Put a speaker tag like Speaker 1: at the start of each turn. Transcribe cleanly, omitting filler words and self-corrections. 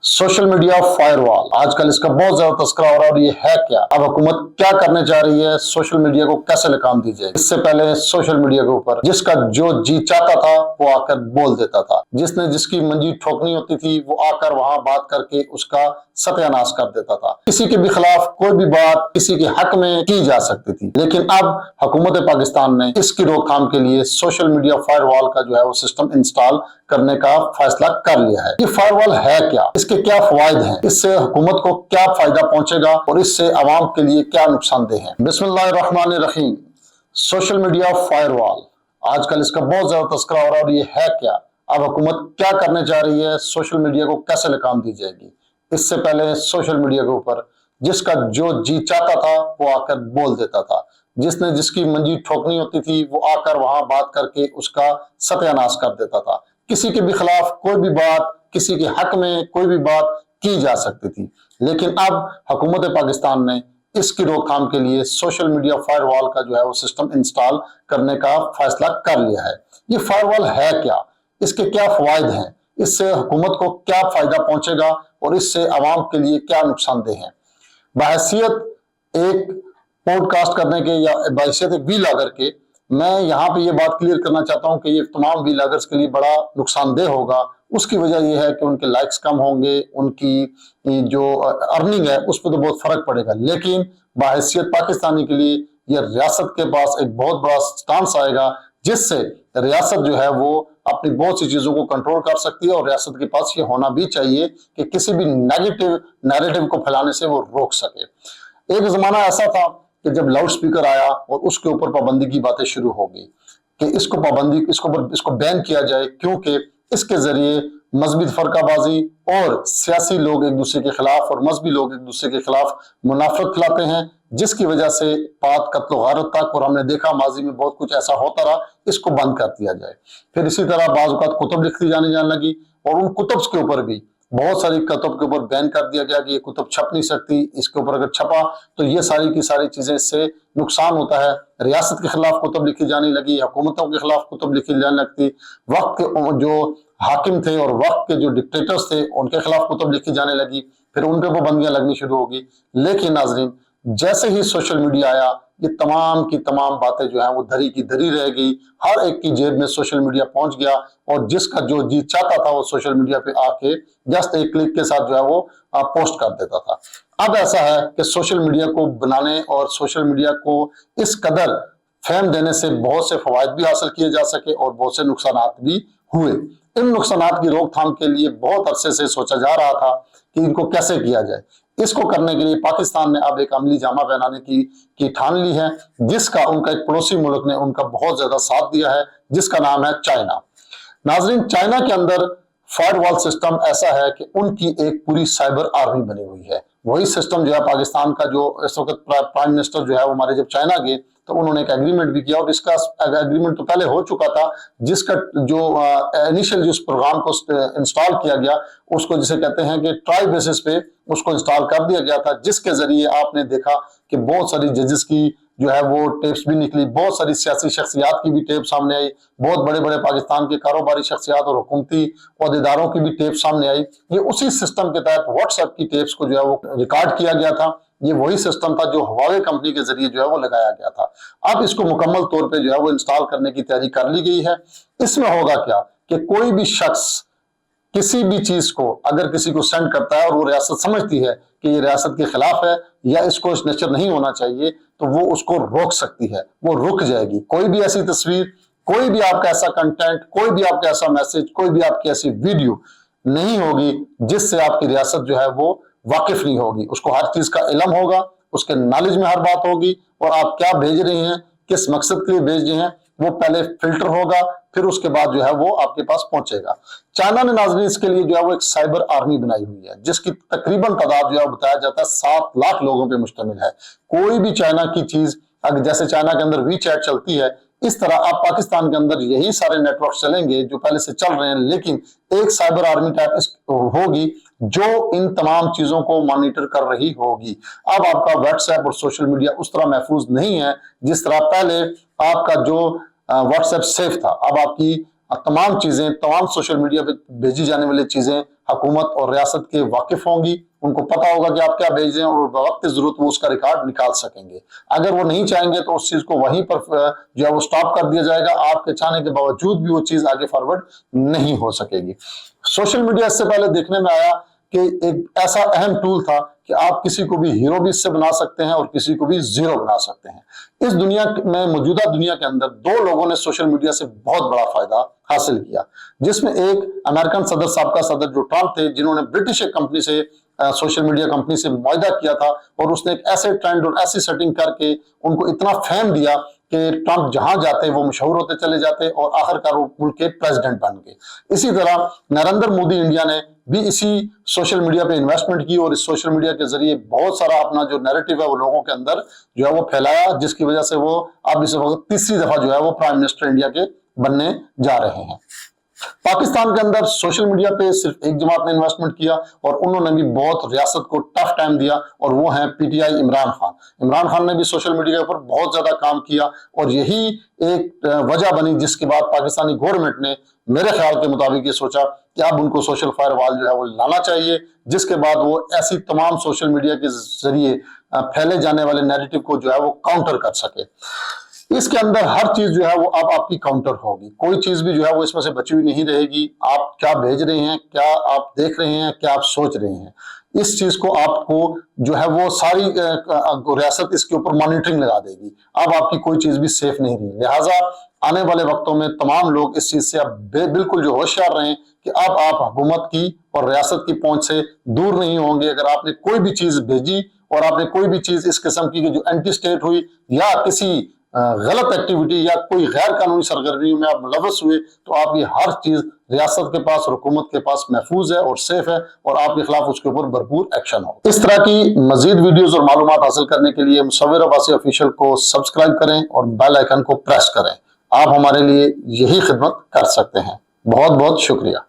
Speaker 1: Social media firewall आजकल इसका बहुत ज्यादा तस्करा हो रहा है और ये है क्या। अब हुकूमत क्या करने जा रही है, सोशल मीडिया को कैसे लगाम दी जाए। इससे पहले सोशल मीडिया के ऊपर जिसका जो जी चाहता था वो आकर बोल देता था, जिसने जिसकी मंजी ठोकनी होती थी वो आकर वहां बात करके उसका सत्यानाश कर देता था। किसी के भी खिलाफ कोई भी बात किसी के हक में की जा सकती थी, लेकिन अब हुकूमत पाकिस्तान ने इसकी रोकथाम के लिए सोशल मीडिया फायरवॉल का जो है वो सिस्टम इंस्टॉल करने का फैसला कर लिया है। ये फायरवॉल है क्या, इसके क्या फायदे हैं, इससे हुकूमत को क्या फायदा पहुंचेगा और इससे अवाम के लिए क्या नुकसानदेह है। बिस्मिल्लाहिर्रहमानिर्रहीम। सोशल मीडिया फायरवॉल आजकल इसका बहुत ज्यादा तस्करा हो रहा है और ये है क्या। अब हुकूमत क्या करने जा रही है, सोशल मीडिया को कैसे लगाम दी जाएगी। इससे पहले सोशल मीडिया के ऊपर जिसका जो जी चाहता था वो आकर बोल देता था, जिसने जिसकी मंजी ठोकनी होती थी वो आकर वहां बात करके उसका सत्यानाश कर देता था। किसी के भी खिलाफ कोई भी बात किसी के हक में कोई भी बात की जा सकती थी, लेकिन अब हुकूमत पाकिस्तान ने इसकी रोकथाम के लिए सोशल मीडिया फायरवॉल का जो है वो सिस्टम इंस्टॉल करने का फैसला कर लिया है। ये फायरवॉल है क्या, इसके क्या फायदे हैं, इससे हुकूमत को क्या फायदा पहुंचेगा और इससे अवाम के लिए क्या नुकसानदेह है। बहैसियत एक पॉडकास्ट करने के या बहैसियत एक व्लॉगर के मैं यहाँ पे ये बात क्लियर करना चाहता हूँ कि ये तमाम व्लॉगर्स के लिए बड़ा नुकसानदेह होगा। उसकी वजह यह है कि उनके लाइक्स कम होंगे, उनकी जो अर्निंग है उस पर तो बहुत फर्क पड़ेगा, लेकिन बहैसियत पाकिस्तानी के लिए यह रियासत के पास एक बहुत बड़ा चांस आएगा, जिससे रियासत जो है वो अपनी बहुत सी चीजों को कंट्रोल कर सकती है। और रियासत के पास ये होना भी चाहिए कि किसी भी नेगेटिव नैरेटिव को फैलाने से वो रोक सके। एक जमाना ऐसा था कि जब लाउड स्पीकर आया और उसके ऊपर पाबंदी की बातें शुरू हो गई कि इसको बैन किया जाए, क्योंकि इसके जरिए मजहबी फरकाबाजी और सियासी लोग एक दूसरे के खिलाफ और मजहबी लोग एक दूसरे के खिलाफ मुनाफरत फैलाते हैं, जिसकी वजह से बात कत्ल गारत तक, और हमने देखा माजी में बहुत कुछ ऐसा होता रहा, इसको बंद कर दिया जाए। फिर इसी तरह बाज़ औक़ात कुतुब लिखती जाने लगी और उन कुतुब के ऊपर भी बहुत सारी कुतुब के ऊपर बैन कर दिया गया कि ये कुतुब छप नहीं सकती, इसके ऊपर अगर छपा तो ये सारी की सारी चीजें इससे नुकसान होता है। रियासत के खिलाफ कुतुब लिखी जाने लगी, हुकूमतों के खिलाफ कुतुब लिखी जाने लगती, वक्त के जो हाकिम थे और वक्त के जो डिक्टेटर्स थे उनके खिलाफ कुतुब लिखी जाने लगी, फिर उन पर पाबंदियां लगनी शुरू होगी। लेकिन नाजरीन, जैसे ही सोशल मीडिया आया ये तमाम की तमाम बातें जो है वो धरी की धरी रह गई। हर एक की जेब में सोशल मीडिया पहुंच गया और जिसका जो जी चाहता था वो सोशल मीडिया पे आके जस्ट एक क्लिक के साथ जो है वो पोस्ट कर देता था। अब ऐसा है कि सोशल मीडिया को बनाने और सोशल मीडिया को इस कदर फेम देने से बहुत से फवायद भी हासिल किए जा सके और बहुत से नुकसानात भी हुए। इन नुकसानात की रोकथाम के लिए बहुत अरसे से सोचा जा रहा था कि इनको कैसे किया जाए। इसको करने के लिए पाकिस्तान ने अब एक अमली जामा पहनाने की ठान ली है, जिसका उनका एक पड़ोसी मुल्क ने उनका बहुत ज्यादा साथ दिया है, जिसका नाम है चाइना। नाजरीन, चाइना के अंदर फायरवॉल सिस्टम ऐसा है कि उनकी एक पूरी साइबर आर्मी बनी हुई है। वही सिस्टम जो है पाकिस्तान का, जो इस वक्त प्राइम मिनिस्टर जो है वो हमारे जब चाइना गए तो उन्होंने एक एग्रीमेंट भी किया और इसका एग्रीमेंट तो पहले हो चुका था, जिसका जो इनिशियल जिस प्रोग्राम को इंस्टॉल किया गया उसको जिसे कहते हैं कि ट्रायल बेसिस पे उसको इंस्टॉल कर दिया गया था, जिसके जरिए आपने देखा कि बहुत सारी जजेस की जो है वो टेप्स भी निकली, बहुत सारी सियासी शख्सियात की भी टेप सामने आई, बहुत बड़े बड़े पाकिस्तान के कारोबारी शख्सियात और हुकूमती अहदेदारों की भी टेप सामने आई। ये उसी सिस्टम के तहत व्हाट्सएप की टेप्स को जो है वो रिकॉर्ड किया गया था। ये वही सिस्टम था जो हवावे कंपनी के जरिए जो है वो लगाया गया था। अब इसको मुकम्मल तौर पे जो है वो इंस्टॉल करने की तैयारी कर ली गई है। इसमें होगा क्या कि कोई भी शख्स किसी भी चीज को अगर किसी को सेंड करता है और वो रियासत समझती है कि ये रियासत के खिलाफ है या इसको नशर नहीं होना चाहिए, तो वो उसको रोक सकती है, वो रुक जाएगी। कोई भी ऐसी तस्वीर, कोई भी आपका ऐसा कंटेंट, कोई भी आपका ऐसा मैसेज, कोई भी आपकी ऐसी वीडियो नहीं होगी जिससे आपकी रियासत जो है वो वाकिफ नहीं होगी। उसको हर चीज का इल्म होगा, उसके नॉलेज में हर बात होगी और आप क्या भेज रहे हैं, किस मकसद के लिए भेज रहे हैं, वो पहले फिल्टर होगा, फिर उसके बाद जो है वो आपके पास पहुंचेगा। चाइना ने नाज़रीन इसके लिए जो है वो एक साइबर आर्मी बनाई हुई है, जिसकी तकरीबन तादाद जो है बताया जाता है 7 लाख लोगों पे मुश्तमिल है। कोई भी चाइना की चीज, अगर जैसे चाइना के अंदर वी चैट चलती है, इस तरह आप पाकिस्तान के अंदर यही सारे नेटवर्क चलेंगे जो पहले से चल रहे हैं, लेकिन एक साइबर आर्मी टाइप होगी जो इन तमाम चीजों को मॉनिटर कर रही होगी। अब आपका व्हाट्सएप और सोशल मीडिया उस तरह महफूज नहीं है जिस तरह पहले आपका जो व्हाट्सएप सेफ था। अब आपकी तमाम चीजें, तमाम सोशल मीडिया पे भेजी जाने वाली चीजें हुकूमत और रियासत के वाकिफ होंगी, उनको पता होगा कि आप क्या भेज रहे हैं और वक्त जरूरत वो उसका रिकॉर्ड निकाल सकेंगे। अगर वो नहीं चाहेंगे तो उस चीज को वहीं पर जो है वो स्टॉप कर दिया जाएगा, आपके चाहने के बावजूद भी वो चीज आगे फॉरवर्ड नहीं हो सकेगी। सोशल मीडिया इससे पहले देखने में आया कि एक ऐसा अहम टूल था कि आप किसी को भी हीरो भी इससे बना सकते हैं और किसी को भी जीरो बना सकते हैं। इस दुनिया में, मौजूदा दुनिया के अंदर दो लोगों ने सोशल मीडिया से बहुत बड़ा फायदा हासिल किया, जिसमें एक अमेरिकन सदर, साबका सदर जो ट्रंप थे, जिन्होंने ब्रिटिश एक कंपनी से, सोशल मीडिया कंपनी से मुआहदा किया था और उसने एक ऐसे ट्रेंड और ऐसी सेटिंग करके उनको इतना फेम दिया कि ट्रंप जहां जाते वो मशहूर होते चले जाते और आखिरकार वो मुल्क के प्रेसिडेंट बन गए। इसी तरह नरेंद्र मोदी इंडिया ने भी इसी सोशल मीडिया पे इन्वेस्टमेंट की और इस सोशल मीडिया के जरिए बहुत सारा अपना जो नैरेटिव है वो लोगों के अंदर जो है वो फैलाया, जिसकी वजह से वो अब इस वक्त तीसरी दफा जो है वो प्राइम मिनिस्टर इंडिया के बनने जा रहे हैं। पाकिस्तान के अंदर सोशल मीडिया पे सिर्फ एक जमात ने इन्वेस्टमेंट किया और उन्होंने भी बहुत रियासत को टफ टाइम दिया, और वो हैं पीटीआई इमरान खान। इमरान खान ने भी सोशल मीडिया के ऊपर बहुत ज्यादा काम किया और यही एक वजह बनी जिसके बाद पाकिस्तानी गवर्नमेंट ने मेरे ख्याल के मुताबिक ये सोचा कि अब उनको सोशल फायरवॉल जो है वो लाना चाहिए, जिसके बाद वो ऐसी तमाम सोशल मीडिया के जरिए फैले जाने वाले नैरेटिव को जो है वो काउंटर कर सके। इसके अंदर हर चीज जो है वो अब आपकी काउंटर होगी, कोई चीज भी जो है वो इसमें से बची हुई नहीं रहेगी। आप क्या भेज रहे हैं, क्या आप देख रहे हैं, क्या आप सोच रहे हैं, इस चीज को आपको जो है वो सारी रियासत इसके ऊपर मॉनिटरिंग लगा देगी। अब आपकी कोई चीज भी सेफ नहीं रही। लिहाजा आने वाले वक्तों में तमाम लोग इस चीज से अब बिल्कुल जो होशियार रहें कि अब आप हुकूमत की और रियासत की पहुंच से दूर नहीं होंगे। अगर आपने कोई भी चीज भेजी और आपने कोई भी चीज इस किस्म की जो एंटी स्टेट हुई या किसी गलत एक्टिविटी या कोई गैर कानूनी सरगर्मी में आप मुलव्वस हुए, तो आपकी हर चीज रियासत के पास और हुकूमत के पास महफूज है और सेफ है और आपके खिलाफ उसके ऊपर भरपूर एक्शन हो। इस तरह की मजीद वीडियोस और मालूमात हासिल करने के लिए मुसव्विर अब्बासी ऑफिशियल को सब्सक्राइब करें और बेल आइकन को प्रेस करें। आप हमारे लिए यही खिदमत कर सकते हैं। बहुत बहुत शुक्रिया।